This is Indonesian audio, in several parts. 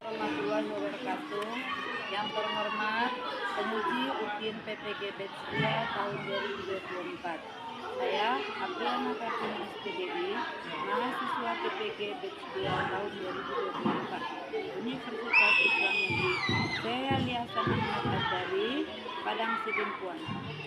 Warahmatullahi wabarakatuh. Yang terhormat penguji UPIN PPG Batch 2 tahun 2024. Saya Apriana Kartini SPDI, mahasiswa PPG Batch 2 tahun 2024 Universitas Islam Negeri Syekh Hasan Ahmad Al-Dari, Padang Sidimpuan,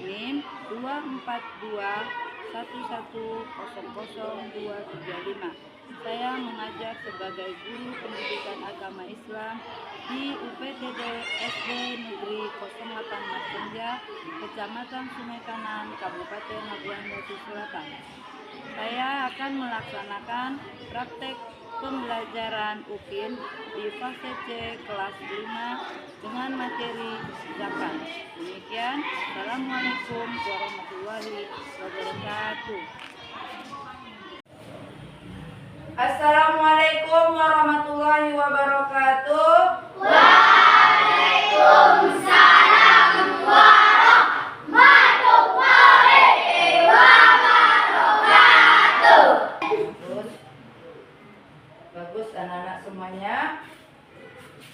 NIM 24211000235. Saya mengajar sebagai guru pendidikan agama Islam di UPTD SD Negeri 08 Marsenja, Kecamatan Sungai Kanan, Kabupaten Labuan Batu Selatan. Saya akan melaksanakan praktek pembelajaran UPIN di fase C kelas 5 dengan materi zakat. Demikian, Assalamualaikum warahmatullahi wabarakatuh. Assalamualaikum warahmatullahi wabarakatuh. Waalaikumsalam warahmatullahi wabarakatuh. Bagus anak-anak semuanya.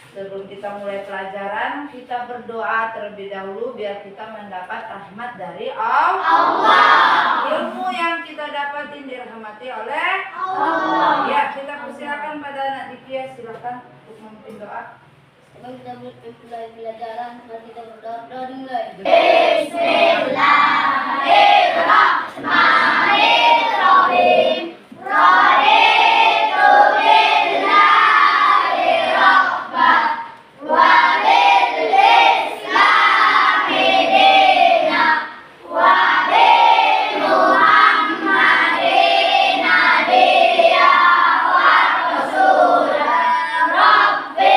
Sebelum kita mulai pelajaran, kita berdoa terlebih dahulu biar kita mendapat rahmat dari Allah. Ilmu yang kita dapatin dirahmati oleh Allah. Ya, kita persilakan pada anak Dikia, silakan untuk memimpin doa. Kita mulai pelajaran, mari kita berdoa dimulai. Bismillahirrahmanirrahim. Raditu billahi rabban wa bil islami dinan wa bi Muhammadin nabiyyan wa rasulan. Rabbi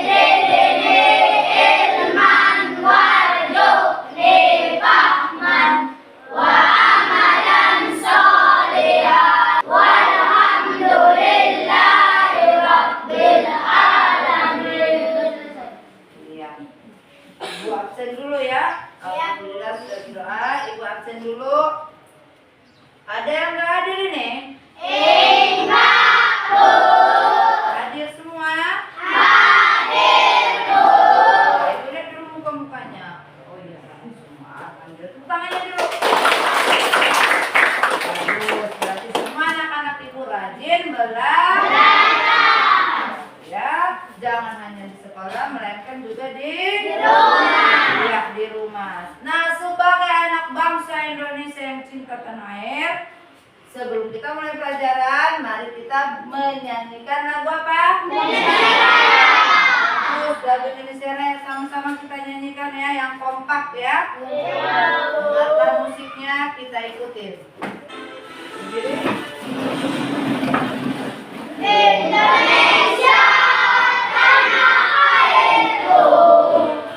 zidni ilman warzuqni fahman wa amalan sholihan walhamdulillahi rabbil alamin. Iya. Ibu absen dulu ya. Alhamdulillah sudah berdoa. Ibu absen dulu. Ada yang nggak hadir ini? Enggak, Bu. Hadir semua? Hadir, Bu. Ibu lihat dulu muka-mukanya. Oh iya, semua. Alhamdulillah. Tepuk tangannya dulu. Bagus. Berarti semua anak-anak ibu rajin belajar. Ya, jangan hanya di sekolah, melainkan juga di rumah. Ya, di rumah. Nah, sebagai anak bangsa Indonesia yang cinta tanah air, sebelum kita mulai pelajaran, mari kita menyanyikan lagu apa? Terus lagu Indonesia Raya sama-sama kita nyanyikan ya, yang kompak ya. Dengarkan musiknya, kita ikutin. Indonesia tanah airku,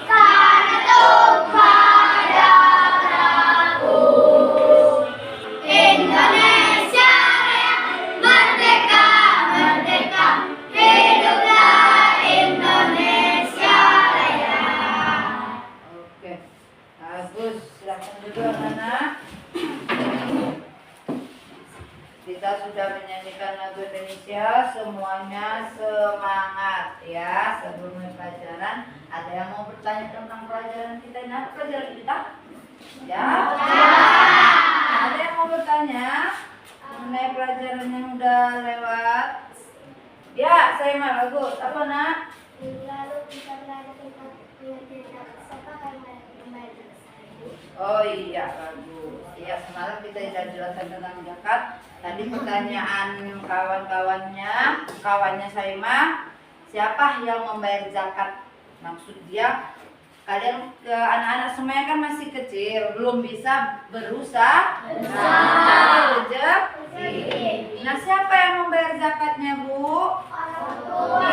tanah tumpah darahku. Indonesia Raya, merdeka, merdeka, hiduplah Indonesia Raya. Oke, bagus. Silahkan duduk anak-anak. Kita sudah menyanyikan lagu Indonesia, semuanya semangat ya. Sebelum mulai pelajaran, ada yang mau bertanya tentang pelajaran kita? Ini apa pelajaran kita? Ya? Ada yang mau bertanya mengenai pelajaran yang udah lewat? Ya, saya mau lagu. Apa nak? Lalu kita belajar tentang siapa membayar zakat. Oh iya, bagus. Ya, semalam kita sudah jelaskan tentang zakat. Tadi pertanyaan kawannya Saimah, siapa yang membayar zakat? Maksud dia, kalian anak-anak semuanya kan masih kecil, belum bisa berusaha mencari rezeki. Nah, siapa yang membayar zakatnya, Bu?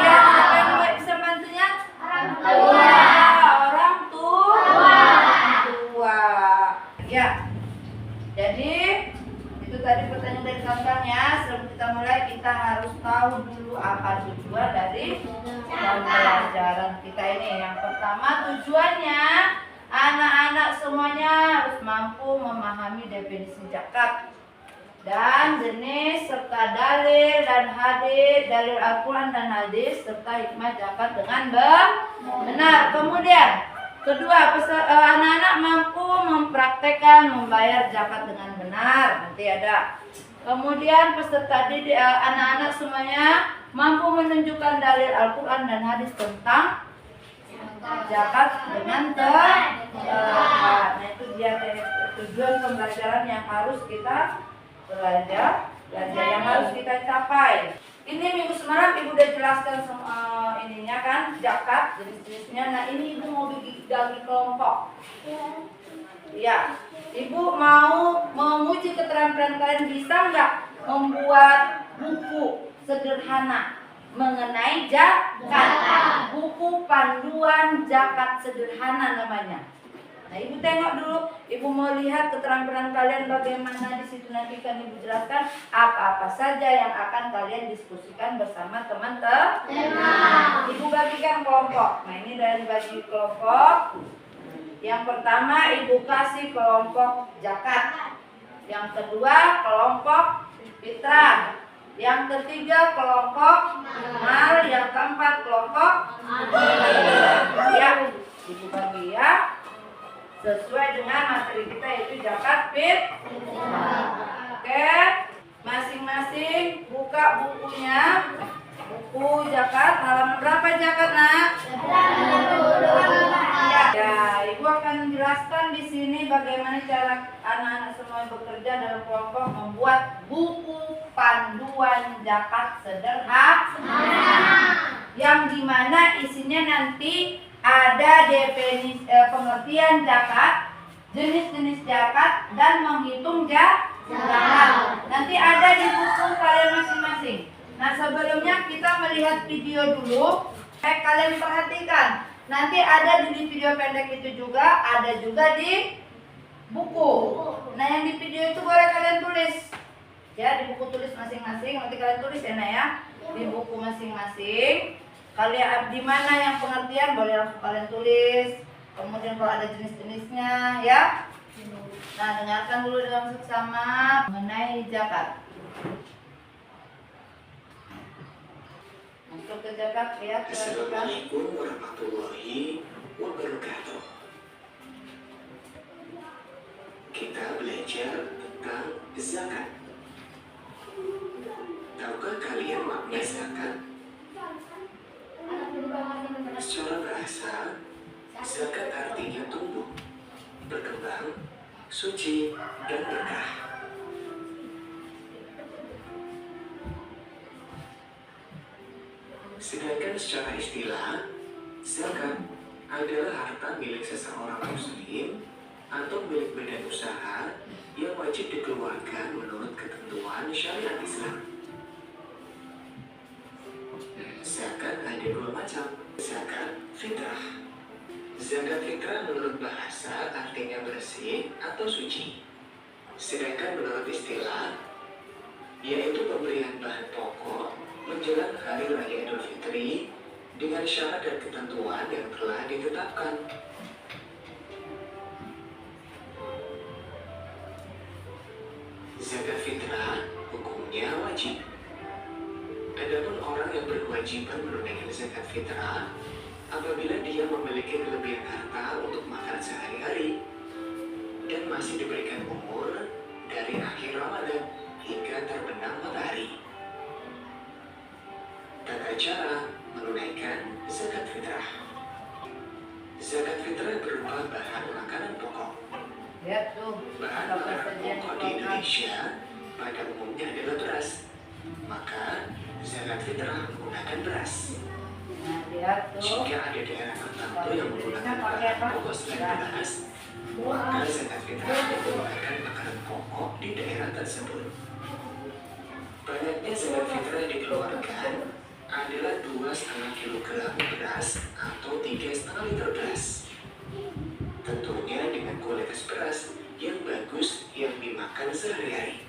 Iya, siapa yang bisa bantunya? Orang tua. Ya. Jadi itu tadi pertanyaan dari kawan-kawan ya. Sebelum kita mulai, kita harus tahu dulu apa tujuan dari zakat. pembelajaran kita ini. Yang pertama tujuannya anak-anak semuanya harus mampu memahami definisi zakat dan jenis serta dalil dan hadis, dalil Al-Quran dan hadis serta hikmah zakat dengan benar. Kemudian kedua, anak-anak mampu mempraktekkan membayar zakat dengan benar. Nanti ada. Kemudian peserta didik anak-anak semuanya mampu menunjukkan dalil Al-Quran dan hadis tentang zakat dengan tepat. Nah, itu dia tujuan pembelajaran yang harus kita belajar yang harus kita capai. Ini minggu semalam ibu udah jelaskan ininya kan, zakat jenis-jenisnya. Nah, ini ibu mau bagi kelompok. Ya, ibu mau menguji keterampilan kalian, bisa nggak membuat buku sederhana mengenai zakat, buku panduan zakat sederhana namanya. Nah, ibu tengok dulu, ibu mau lihat keterampilan kalian bagaimana di situ, nanti kan ibu jelaskan apa-apa saja yang akan kalian diskusikan bersama teman-teman. Ibu bagikan kelompok. Nah, ini dari bagi kelompok. Yang pertama ibu kasih kelompok zakat. Yang kedua kelompok fitrah. Yang ketiga kelompok mal. Yang keempat kelompok ya, ibu bagi ya sesuai dengan materi kita, yaitu zakat fitrah. Oke, masing-masing buka bukunya. Buku zakat halaman berapa zakat, Nak? Ya, ibu akan menjelaskan di sini bagaimana cara anak-anak semua bekerja dalam kelompok membuat buku panduan zakat sederhana, yang dimana isinya nanti ada definisi pengertian zakat, jenis-jenis zakat, dan menghitung zakat. Nanti ada di buku kalian masing-masing. Nah, sebelumnya kita melihat video dulu. Kalian perhatikan. Nanti ada di video pendek itu juga, ada juga di buku. Nah, yang di video itu boleh kalian tulis. Ya, di buku tulis masing-masing. Nanti kalian tulis ya, Nak ya. Di buku masing-masing. Kalian di mana yang pengertian boleh langsung kalian tulis. Kemudian kalau ada jenis-jenisnya ya. Nah, dengarkan dulu dengan seksama mengenai zakat. Untuk ke zakat ya. Assalamualaikum warahmatullahi wabarakatuh. Kita belajar tentang zakat. Tahukah kalian makna zakat? Secara bahasa, zakat artinya tumbuh, berkembang, suci, dan berkah. Sedangkan secara istilah, zakat adalah harta milik seseorang muslim atau milik badan usaha yang wajib dikeluarkan menurut ketentuan syariat Islam. Zakat ada dua macam. Zakat fitrah. Zakat fitrah menurut bahasa artinya bersih atau suci. Sedangkan menurut istilah, yaitu pemberian bahan pokok menjelang hari raya Idul Fitri dengan syarat dan ketentuan yang telah ditetapkan. Zakat fitrah hukumnya wajib. Adapun orang yang berkewajiban menunaikan zakat fitrah apabila dia memiliki kelebihan harta untuk makan sehari-hari dan masih diberikan umur dari akhir Ramadan hingga terbenam matahari. Tata cara menunaikan zakat fitrah. Zakat fitrah berupa bahan makanan pokok. Lihat tuh. Bahan makanan pokok di Indonesia pada umumnya adalah beras. Maka zakat fitrah menggunakan beras. Nah, lihat tuh. Jika ada daerah tertentu yang menggunakan bahan pokok selain beras, maka zakat fitrah menggunakan makanan pokok di daerah tersebut. Banyaknya zakat fitrah yang dikeluarkan adalah 2,5 kg beras atau 3,5 liter beras. Tentunya dengan kualitas beras yang bagus yang dimakan sehari-hari.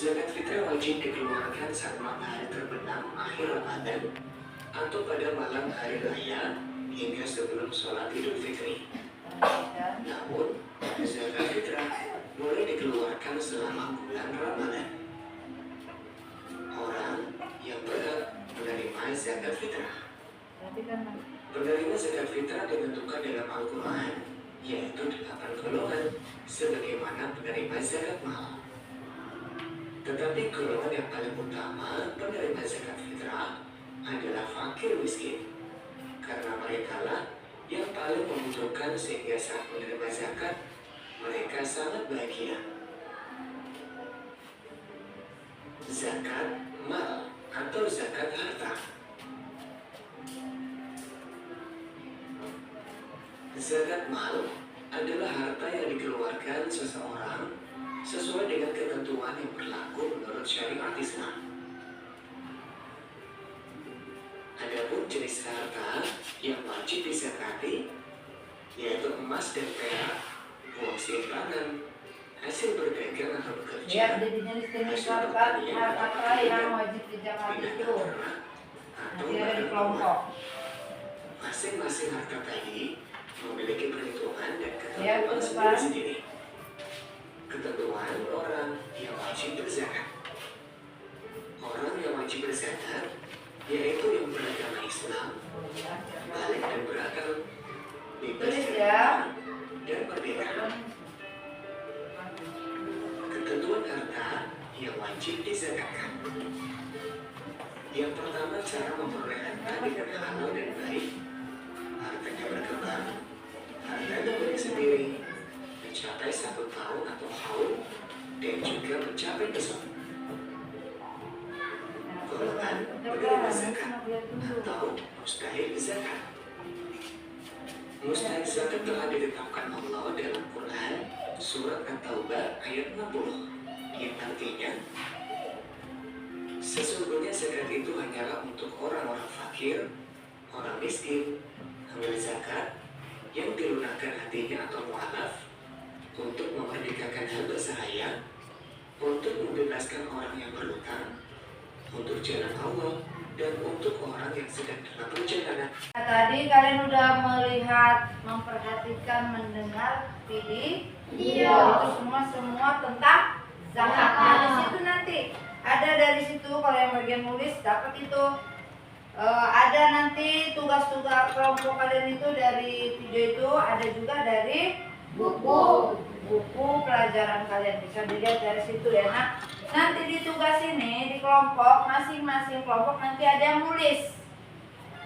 Zakat fitrah wajib dikeluarkan saat matahari terbenam akhir Ramadan atau pada malam hari raya hingga sebelum sholat Idul Fitri. Namun, zakat fitrah boleh dikeluarkan selama bulan Ramadan. Orang yang berhak menerima zakat fitrah. Penerima zakat fitrah ditentukan dalam Al-Quran, yaitu 8 golongan, sebagaimana penerima zakat mal. Tetapi golongan yang paling utama penerima zakat fitrah adalah fakir miskin, karena mereka lah yang paling membutuhkan sehingga saat menerima zakat, mereka sangat bahagia. Zakat mal atau zakat harta. Zakat mal adalah harta yang dikeluarkan seseorang sesuai dengan ketentuan yang berlaku menurut syariat Islam. Adapun jenis harta yang wajib dizakati yaitu emas dan perak, uang simpanan, hasil berdagang atau bekerja, Ya, jadi jenis-jenis harta yang wajib dizakati itu. Nanti ada di kelompok. Masing-masing harta tadi memiliki perhitungan dan Ya, ketentuan betul, Pak. sendiri-sendiri. Ketentuan orang yang wajib berzakat. Orang yang wajib berzakat yaitu yang beragama Islam, balik dan berakal, bebas Tulis dari ya. hutang, dan merdeka. Ketentuan harta yang wajib dizakatkan. Yang pertama, cara memperoleh harta dengan halal dan baik. Hartanya berkembang, hartanya milik sendiri, mencapai 1 tahun atau haul, dan juga mencapai besok. Golongan penerima zakat atau mustahil zakat. Mustahil zakat telah ditetapkan Allah dalam Quran surat At-Taubah ayat 60, yang artinya sesungguhnya zakat itu hanyalah untuk orang-orang fakir, orang miskin, ambil zakat yang dilunakkan hatinya atau mu'alaf, untuk memerdekakan hamba sahaya, untuk membebaskan orang yang berhutang, untuk jalan Allah, dan untuk orang yang sedang dalam perjalanan. Nah, tadi kalian udah melihat, memperhatikan, mendengar video? Iya. Itu semua tentang zakat. Nah, di situ nanti ada dari situ kalau yang bagian nulis dapat itu. Ada nanti tugas-tugas kelompok kalian itu dari video itu, ada juga dari buku pelajaran kalian, bisa dilihat dari situ ya. Nah, nanti di tugas ini di kelompok, masing-masing kelompok nanti ada yang nulis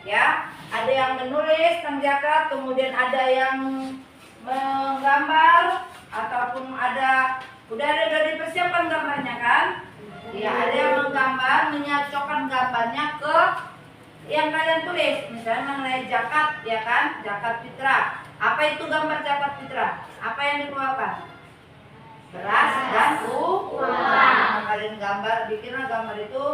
ya, ada yang menulis tentang zakat, kemudian ada yang menggambar, ataupun udah dipersiapkan gambarnya kan ya, ada yang menggambar, menyocokkan gambarnya ke yang kalian tulis, misalnya mengenai zakat ya kan, zakat fitrah. Apa itu gambar zakat fitrah? Apa yang dikeluarkan? Beras dan uang. Nah, kalian gambar, bikinlah gambar itu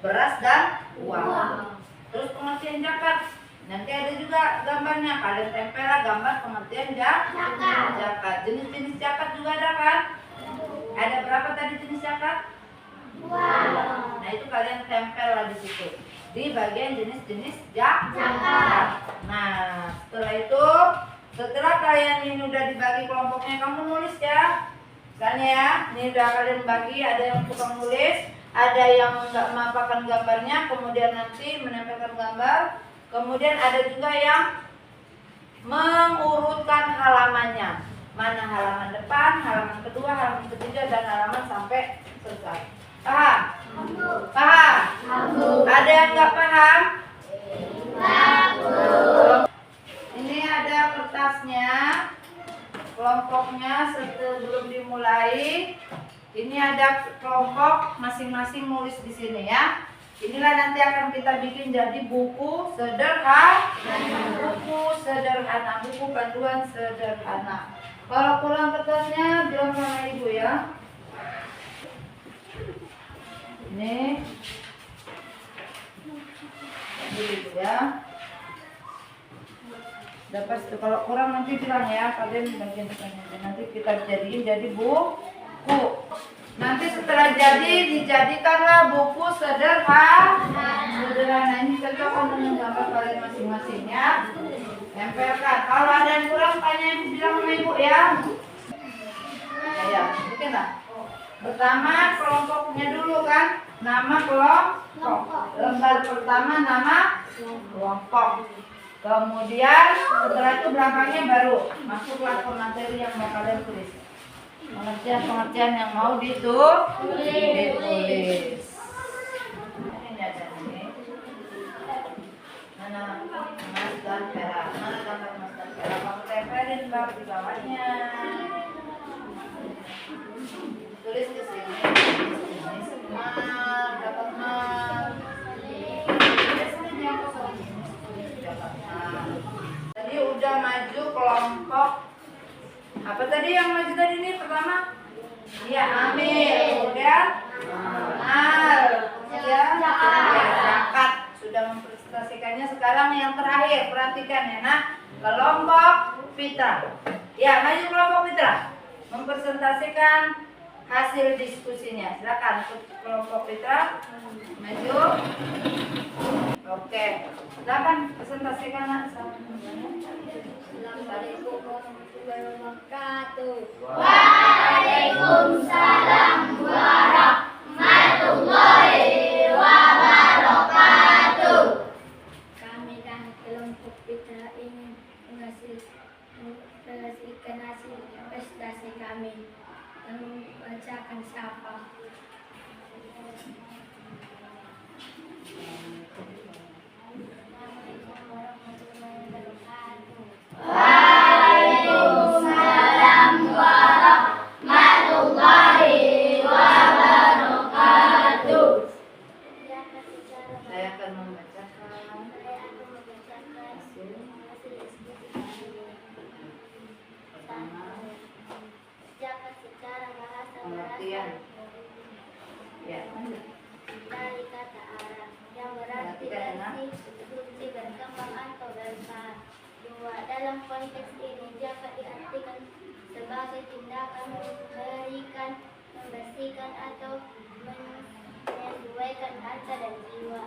beras dan uang. Terus pengertian zakat, nanti ada juga gambarnya, kalian tempellah gambar pengertian zakat. Jenis-jenis zakat juga ada kan? Ada berapa tadi jenis zakat? Nah, itu kalian tempel lah di situ, di bagian jenis-jenis zakat. Nah, setelah kalian ini udah dibagi kelompoknya, kamu nulis ya. Misalnya ya, ini udah kalian bagi, ada yang tukang nulis, ada yang menampakkan gambarnya, kemudian nanti menempelkan gambar, kemudian ada juga yang mengurutkan halamannya. Mana halaman depan, halaman kedua, halaman ketiga, dan halaman sampai selesai. Paham? Paham? Ada yang nggak paham? Ini ada kertasnya, kelompoknya sebelum dimulai. Ini ada kelompok masing-masing nulis di sini ya. Inilah nanti akan kita bikin jadi buku sederhana, buku panduan sederhana. Kalau kurang kertasnya bilang sama ibu ya. Ini ibu ya. Dapat, kalau kurang nanti bilang ya, kalian bagian depannya. Nanti kita jadiin jadi buku. Nanti setelah jadi dijadikanlah buku sederhana. Ini cocok dengan gambar kalian masing-masingnya. Tempelkan. Kalau ada yang kurang tanya ibu, bilang sama ibu ya. Ya, oke lah. Pertama kelompoknya dulu kan. Nama kelompok. Lembar pertama nama kelompok. Kemudian setelah itu belakangnya baru masuklah ke materi yang mau kalian tulis. Pengertian yang mau ditulis. Ini ada nih. Mana emas dan perak? Mana gambar emas dan perak? Kamu tempelin bab di bawahnya. Tulis ke sini. Ini semua dapat emas. Tadi udah maju kelompok. Apa tadi yang maju tadi ini pertama? Iya, ambil. Kemudian kemudian zakat. Sudah mempresentasikannya. Sekarang yang terakhir, perhatikan ya nak. Kelompok fitrah. Ya, maju kelompok fitrah. Mempresentasikan hasil diskusinya. Silakan kelompok fitrah. Maju. Oke. Silakan presentasikan nak. Assalamualaikum warahmatullahi wabarakatuh. Waalaikumsalam warahmatullahi wabarakatuh. Kami dan kelompok fitrah ingin menghasilkan hasil prestasi kami dan membacakan siapa. Waalaikumsalam warahmatullahi wabarakatuh. Saya akan membacakan Zakat secara bahasa pengertian. Ya, lanjut. dari kata Arab yang berarti dari bukti berkembang atau bersaat. Dua, dalam konteks ini zakat diartikan sebagai tindakan memberikan, membersihkan atau menyesuaikan harta dan jiwa.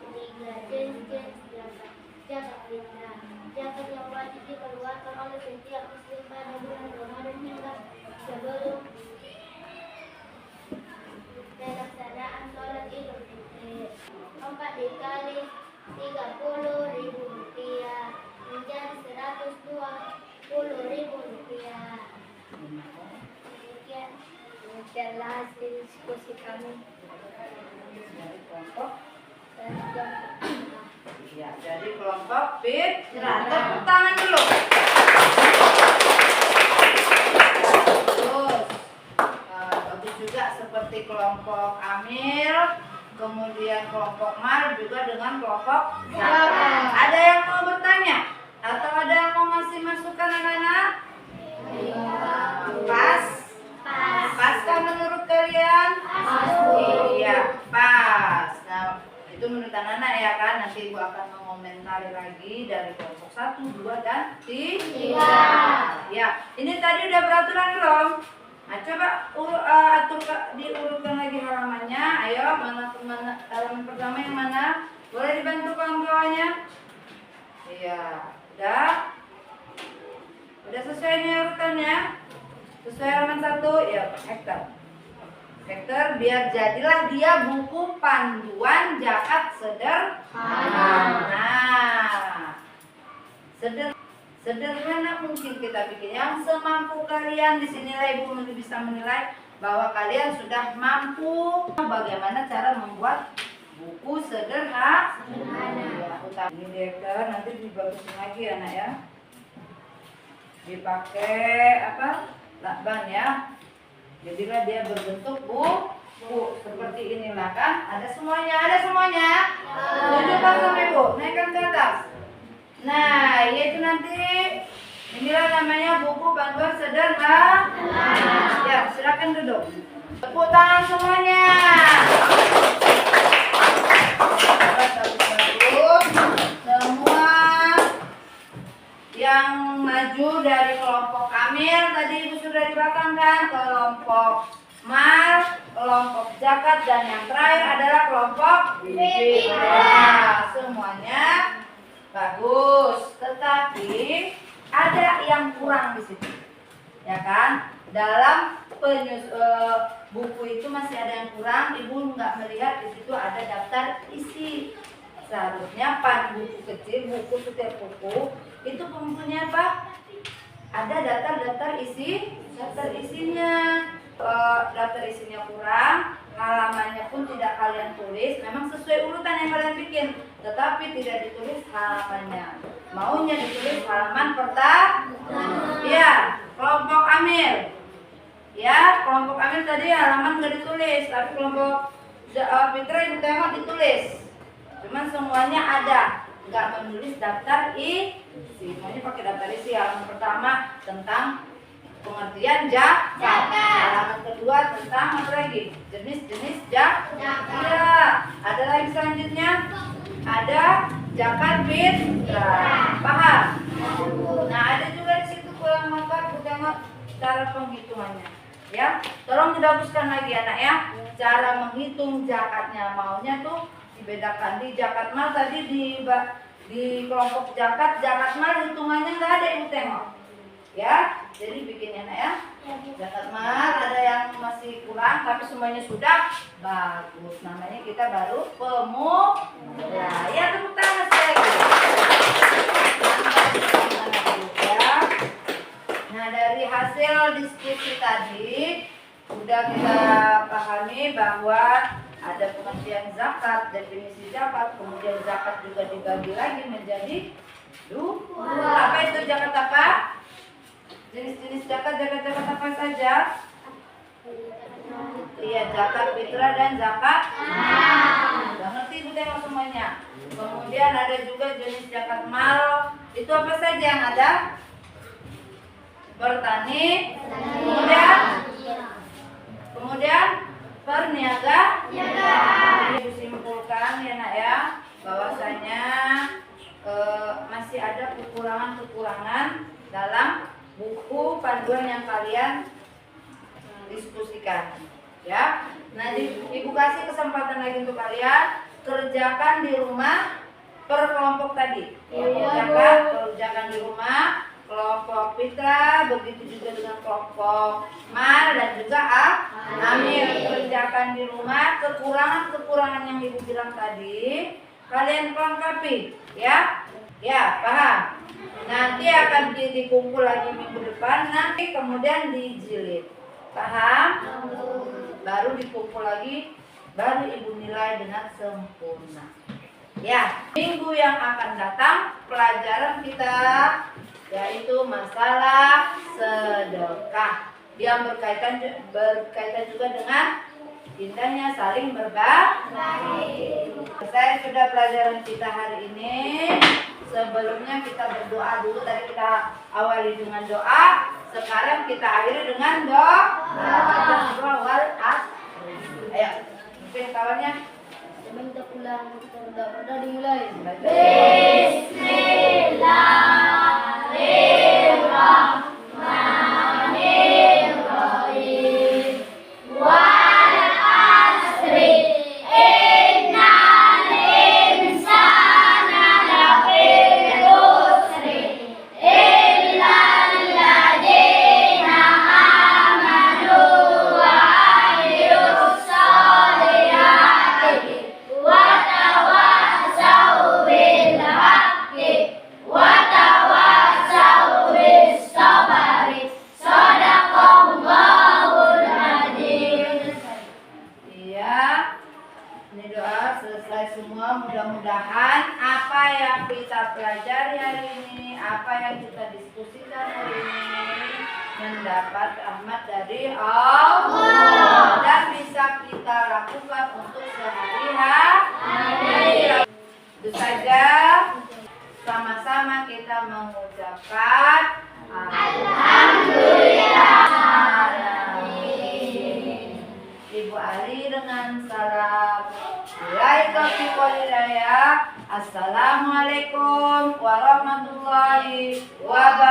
Tiga, jenis-jenis zakat. Zakat fitrah, zakat yang wajib dikeluarkan oleh setiap muslim pada bulan Ramadan hingga sebelum pelaksanaan sholat Idul Fitri. 4 dikali 30.000 rupiah menjadi 120.000 rupiah. Demikianlah hasil diskusi kami Dari kelompok. dari kelompok. Ya, dari kelompok fitrah. Tepuk tangan dulu. Terus bagus juga seperti kelompok Amil, kemudian kelompok Mar juga dengan kelompok zakat. Ada yang mau bertanya atau ada yang mau ngasih masukan anak-anak? Pas? Paskah menurut kalian? Iya, pas. Nah, itu menurut anak-anak ya kan. Nanti Ibu akan mengomentari lagi dari kelompok 1, 2, dan 3. Ya, ini tadi udah beraturan belum? Nah, coba diurutkan lagi halamannya. Ayo, mana halaman pertama yang mana? Boleh dibantu kawan-kawannya? Iya, udah. Udah selesai nih urutannya? Sesuai halaman 1, ya hektar. Hektar biar jadilah dia buku panduan zakat sederhana. Nah, sederhana mungkin kita bikin yang semampu kalian. Di sinilah Ibu bisa menilai bahwa kalian sudah mampu bagaimana cara membuat buku sederhana. Ini hektar nanti dibagusin lagi ya nak ya. Dipakai apa? Lakban ya. Jadilah dia berbentuk buku seperti inilah kan. Ada semuanya. Tunjukkan sama Ibu, naikkan ke atas. Nah, yaitu nanti inilah namanya buku panduan sederhana. Ya, silakan duduk. Tepuk tangan semuanya. Bagus. Semua yang maju dari kelompok Amil tadi Ibu sudah di belakang kan, kelompok Mar kelompok zakat, dan yang terakhir adalah kelompok fitrah. Semuanya bagus, tetapi ada yang kurang di situ, ya kan? Dalam buku itu masih ada yang kurang. Ibu nggak melihat di situ ada daftar isi. Seharusnya buku kecil, buku setiap buku itu pembukunya apa? Ada daftar isinya. Daftar isinya kurang, halamannya pun tidak kalian tulis. Memang sesuai urutan yang kalian bikin, tetapi tidak ditulis halamannya. Maunya ditulis halaman pertama. Ya, kelompok Amir. Ya, kelompok Amir tadi halaman nggak ditulis, tapi kelompok Fitra Ibu tengok ditulis. Cuman semuanya ada, nggak menulis daftar isi. Semuanya pakai daftar isi. Halaman pertama tentang pengertian zakat. Halaman kedua tentang apa lagi? Jenis-jenis zakat. Iya. Ada lagi selanjutnya? Ada zakat fitrah. Paham? Nah, ada juga di situ kurang mata, tengok cara penghitungannya. Ya, tolong dibaguskan lagi anak ya. Cara menghitung zakatnya, maunya tuh dibedakan. Di zakat mal tadi di kelompok zakat mal hitungannya nggak ada, ibu tengok. Ya, jadi bikin enak ya. Zakat mal ada yang masih kurang, tapi semuanya sudah bagus. Namanya kita baru pemula. Ya, tepuk tangan sekali lagi. Nah, dari hasil diskusi tadi sudah kita pahami bahwa ada pengertian zakat, definisi zakat, kemudian zakat juga dibagi lagi menjadi dua. Apa itu zakat apa? Jenis-jenis zakat apa saja? Iya, zakat fitrah dan zakat. Udah ngerti ibu tengok semuanya. Kemudian ada juga jenis zakat mal. Itu apa saja yang ada? Bertani, kemudian berniaga. Ibu simpulkan ya nak ya, bahwasanya masih ada kekurangan dalam buku panduan yang kalian diskusikan, ya. Nah, ibu kasih kesempatan lagi untuk kalian kerjakan di rumah per kelompok tadi. Kerjakan di rumah kelompok fitrah, begitu juga dengan kelompok mal dan juga amir. Kerjakan di rumah kekurangan yang ibu bilang tadi, kalian lengkapi, ya. Ya, paham? Nanti akan dikumpul lagi minggu depan, nanti kemudian dijilid. Paham? Baru dikumpul lagi, baru ibu nilai dengan sempurna. Ya, minggu yang akan datang pelajaran kita yaitu masalah sedekah. Yang berkaitan juga dengan indahnya saling berbagi. Selesai sudah pelajaran kita hari ini. Sebelumnya kita berdoa dulu. Tadi kita awali dengan doa. Sekarang kita akhiri dengan doa. Ayo, mungkin kawannya. Minta pulang, kita udah dimulai. Bismillahirrahmanirrahim. Wal asri innal insana lafi khusri illa alladziina amanu wa amilus solihati wa tawassaw bil haqqi wa tawassaw bis sabri. Shadaqallahul adzim. Iya. Ini doa selesai semua. Mudah-mudahan apa yang kita pelajari hari ini, apa yang kita diskusikan hari ini mendapat rahmat dari Allah dan bisa kita lakukan untuk sehari-hari. Itu saja. Sama-sama kita mengucapkan Alhamdulillah. Ibu Ali dengan salam. Assalamualaikum warahmatullahi wabarakatuh.